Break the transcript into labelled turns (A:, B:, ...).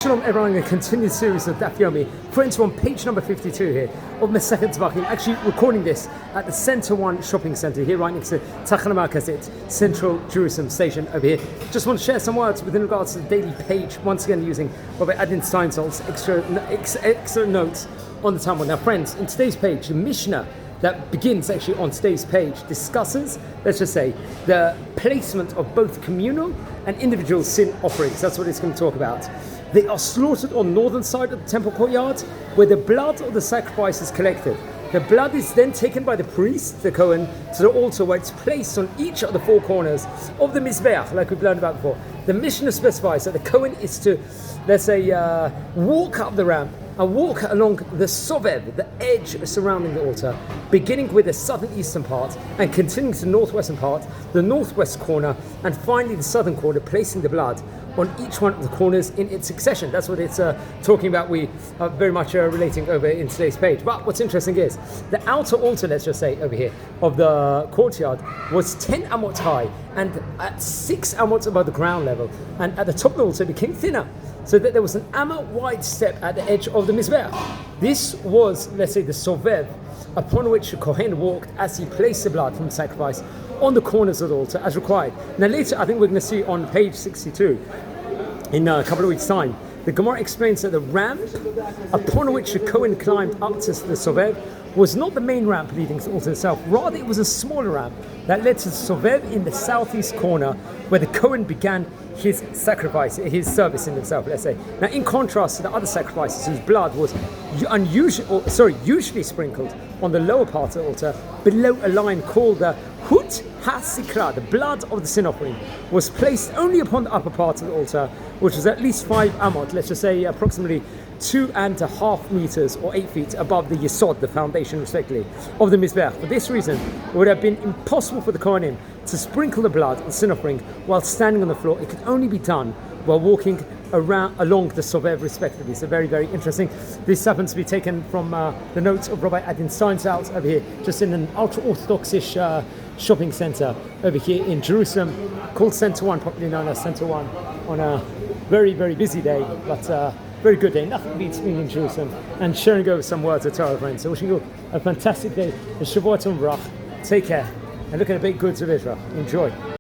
A: Shalom everyone, in a continued series of Daf Yomi. Friends, we're on page number 52 here of Masechet Zevachim. Actually recording this at the Center One shopping center here right next to Tachana Markazit, Central Jerusalem station over here. Just want to share some words within regards to the daily page, once again using Rabbi Adin Steinsaltz's extra notes on the Talmud. Now friends, in today's page, the Mishnah that begins actually on today's page discusses, let's just say, the placement of both communal and individual sin offerings. That's what it's going to talk about. They are slaughtered on the northern side of the temple courtyard, where the blood of the sacrifice is collected. The blood is then taken by the priest, the Kohen, to the altar, where it's placed on each of the four corners of the Mizbeach, like we've learned about before. The Mishnah specifies that the Kohen is to, let's say, walk up the ramp and walk along the Sovev, the edge surrounding the altar, beginning with the southern eastern part and continuing to the northwestern part, the northwest corner, and finally the southern corner, placing the blood on each one of the corners in its succession. That's what it's talking about. We are very much relating over in today's page. But what's interesting is the outer altar, let's just say over here, of the courtyard was 10 amot high and at 6 amot above the ground level. And at the top of the altar it became thinner, so that there was an amma wide step at the edge of the Mizbeach. This was, let's say, the Sovev, upon which the Kohen walked as he placed the blood from the sacrifice on the corners of the altar as required. Now later, I think we're going to see on page 62, in a couple of weeks' time, the Gemara explains that the ramp upon which the Kohen climbed up to the Sovev was not the main ramp leading to the altar itself. Rather, it was a smaller ramp that led to the Sovev in the southeast corner, where the Kohen began his sacrifice, his service in himself, let's say. Now, in contrast to the other sacrifices whose blood was usually sprinkled on the lower part of the altar, below a line called the Hut HaSikra, the blood of the sin offering, was placed only upon the upper part of the altar, which was at least 5 amot, let's just say approximately 2.5 meters or 8 feet above the Yesod, the foundation respectively, of the Mizbeach. For this reason, it would have been impossible for the Kohanim to sprinkle the blood of the sin offering while standing on the floor. It could only be done while walking along the Sovev respectively. So very, very interesting. This happens to be taken from the notes of Rabbi Adin Steinsaltz over here, just in an ultra-Orthodox-ish shopping center over here in Jerusalem, called Center One, popularly known as Center One, on a very, very busy day, but very good day. Nothing beats being in Jerusalem and sharing over some words of Torah, friends. So wishing you a fantastic day. Shavua Tov Brach. Take care and look at the big goods of Israel. Enjoy.